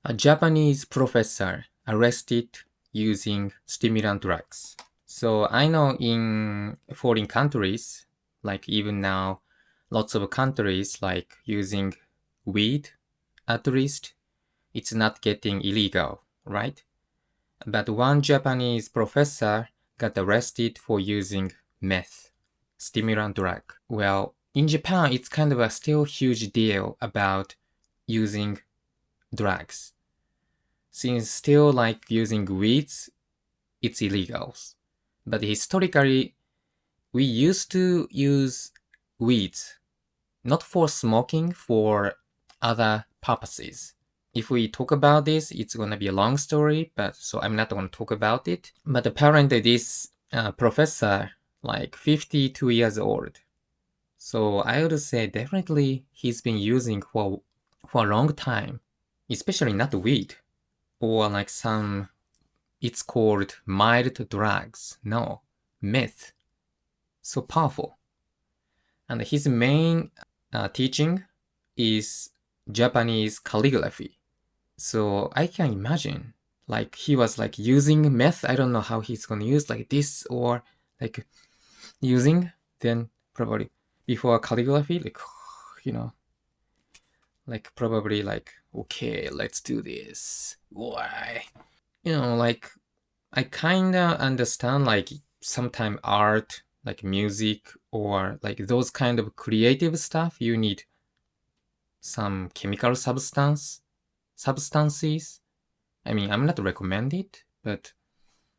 A Japanese professor arrested using stimulant drugs. So I know in foreign countries, like even now, lots of countries like using weed, at least it's not getting illegal, right? But one Japanese professor got arrested for using meth, stimulant drug. Well, in Japan, it's kind of a still huge deal about using drugs. Since still like using weeds, it's illegal. But historically, we used to use weeds, not for smoking, for other purposes. If we talk about this, it's gonna be a long story, but so I'm not gonna talk about it. But apparently this professor, like 52 years old. So I would say definitely he's been using for a long time, especially not weed or like some, it's called mild drugs. No, meth. So powerful. And his main teaching is Japanese calligraphy. So I can imagine, like he was like using meth. I don't know how he's gonna use like this or like using. Then probably before calligraphy, like you know, like probably like okay, let's do this. Why? Like I kinda understand like sometimes art, like music or like those kind of creative stuff. You need some chemical substances. I mean, I'm not recommend it, but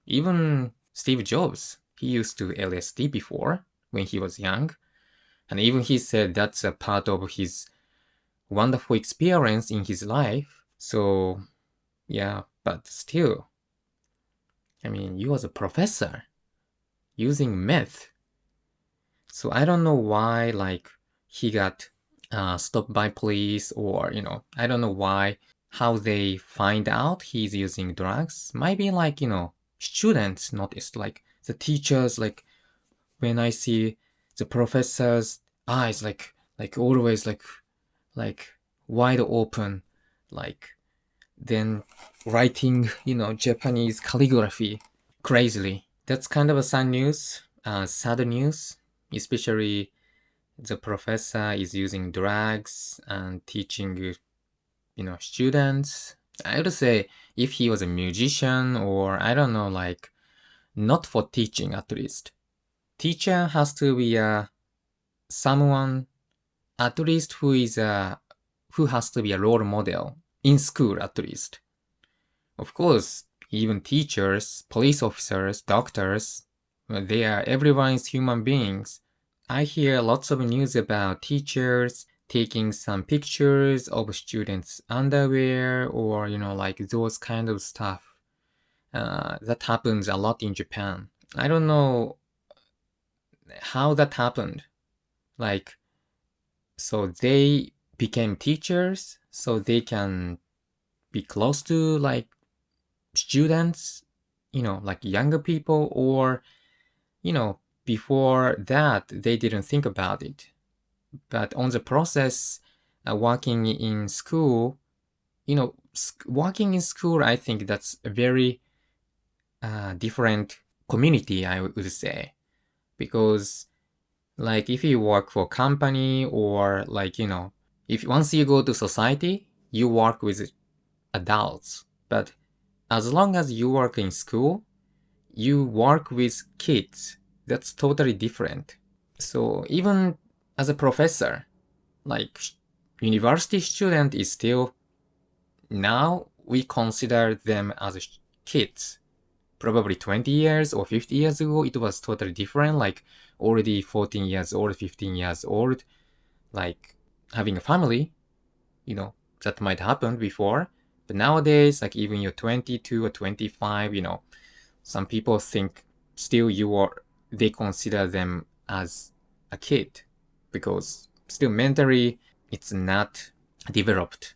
even Steve Jobs, he used to LSD before when he was young, and even he said that's a part of his wonderful experience in his life. So yeah, but still, I mean, you was a professor using meth. So I don't know why like he got stopped by police or I don't know why how they find out he's using drugs. Might be like students noticed, like the teachers, like when I see the professor's eyes like always like wide open, like then writing Japanese calligraphy crazily. That's kind of a sad news, especially the professor is using drugs and teaching students. I would say if he was a musician or I don't know, like not for teaching at least. Teacher has to be someone at least who has to be a role model in school at least. Of course, even teachers, police officers, doctors, everyone is human beings. I hear lots of news about teachers taking some pictures of students' underwear or, like those kind of stuff. That happens a lot in Japan. I don't know how that happened. Like, so they became teachers so they can be close to like students, like younger people, or, before that they didn't think about it. But on the process, working in school, working in school, I think that's a very different community, I would say, because like if you work for a company or like if once you go to society, you work with adults. But as long as you work in school, you work with kids. That's totally different. So even as a professor, like university student is still, now we consider them as kids. Probably 20 years or 50 years ago, it was totally different, like already 14 years old, 15 years old, like having a family, that might happen before. But nowadays, like even you're 22 or 25, some people think still they consider them as a kid because still mentally it's not developed.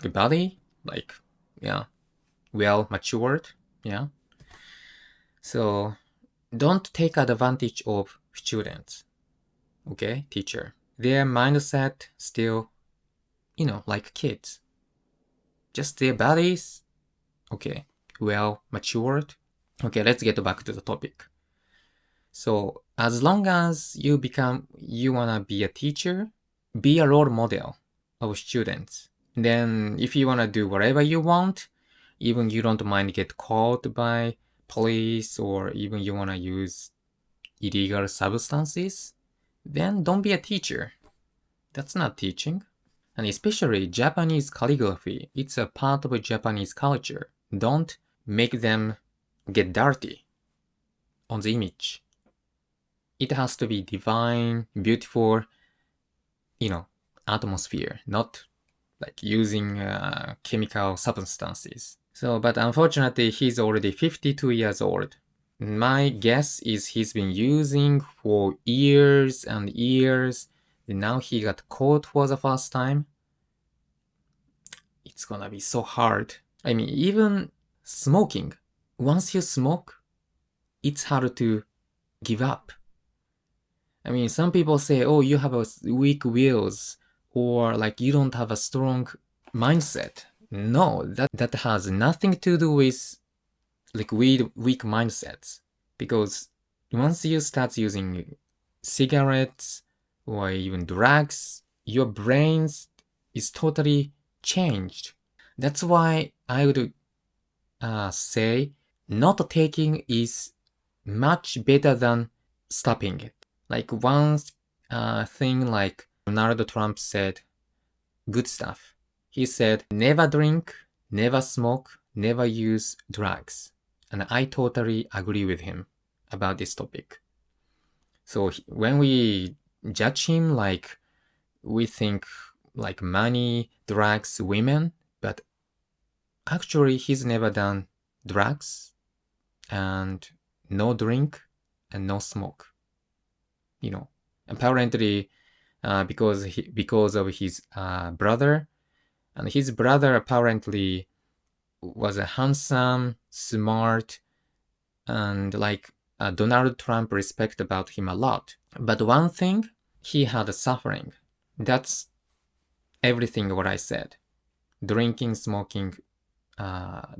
The body, like, yeah, well matured, yeah. So don't take advantage of students, okay, teacher. Their mindset still, like kids. just their bodies, okay, well matured. Okay, let's get back to the topic. So as long as you wanna be a teacher, be a role model of students. Then if you wanna do whatever you want, even you don't mind get caught by police or even you wanna use illegal substances, then don't be a teacher. That's not teaching. And especially Japanese calligraphy, it's a part of Japanese culture. Don't make them get dirty on the image. It has to be divine, beautiful, atmosphere, not like using chemical substances. So, but unfortunately, he's already 52 years old. My guess is he's been using for years and years. And now he got caught for the first time. It's gonna be so hard. I mean, even smoking. Once you smoke, it's hard to give up. I mean, some people say, oh, you have a weak wills, or like you don't have a strong mindset. No, that has nothing to do with like weak mindsets. Because once you start using cigarettes or even drugs, your brains is totally changed. That's why I would say not taking is much better than stopping it. Like one thing like Donald Trump said, good stuff. He said, never drink, never smoke, never use drugs. And I totally agree with him about this topic. So when we judge him, like we think like money, drugs, women, but actually he's never done drugs and no drink and no smoke. Apparently because of his brother, and his brother apparently was a handsome, smart, and like Donald Trump respect about him a lot. But one thing, he had a suffering. That's everything what I said. Drinking, smoking,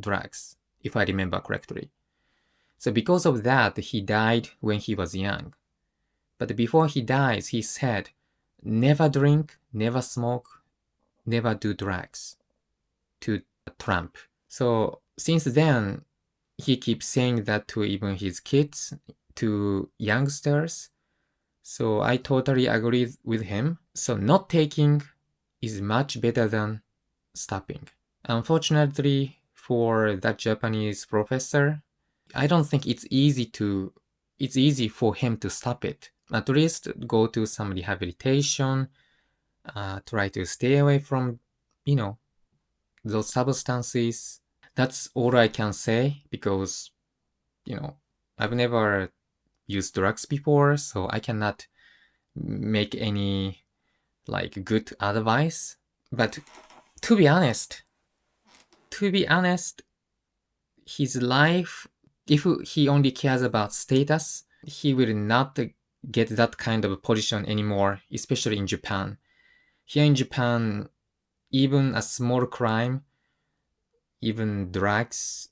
drugs, if I remember correctly. So because of that, he died when he was young. But before he dies, he said, never drink, never smoke, never do drugs to Trump. So since then, he keeps saying that to even his kids, to youngsters. So I totally agree with him. So not taking is much better than stopping. Unfortunately for that Japanese professor, I don't think it's easy for him to stop it. At least go to some rehabilitation, try to stay away from, those substances. That's all I can say because, I've never used drugs before, so I cannot make any like good advice. But to be honest, his life, if he only cares about status, he will not get that kind of position anymore, especially in Japan. Here in Japan, even a small crime, even drugs,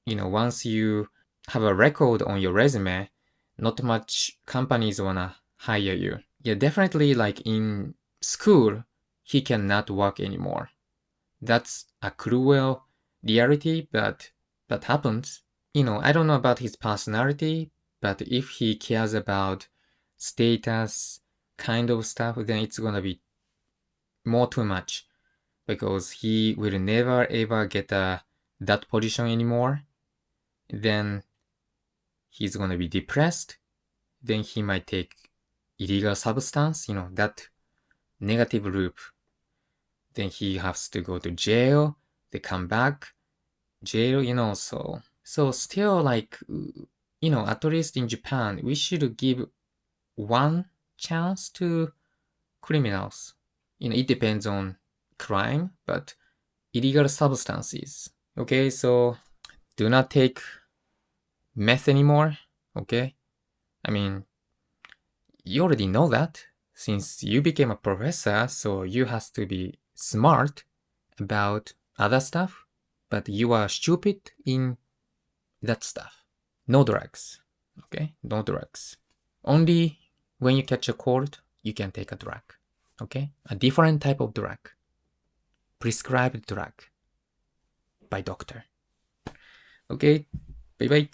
once you have a record on your resume, not much companies wanna hire you. Yeah, definitely like in school, he cannot work anymore. That's a cruel reality, but that happens. I don't know about his personality, but if he cares about status kind of stuff, then it's gonna be more too much because he will never ever get that position anymore. Then he's gonna be depressed. Then he might take illegal substance, that negative loop. Then he has to go to jail. They come back, jail, so still like, at least in Japan, we should give one chance to criminals. It depends on crime, but illegal substances. Okay, so do not take meth anymore. Okay, I mean, you already know that since you became a professor, so you have to be smart about other stuff, but you are stupid in that stuff. No drugs. Okay? No drugs. Only when you catch a cold, you can take a drug. Okay? A different type of drug. Prescribed drug by doctor. Okay? Bye bye.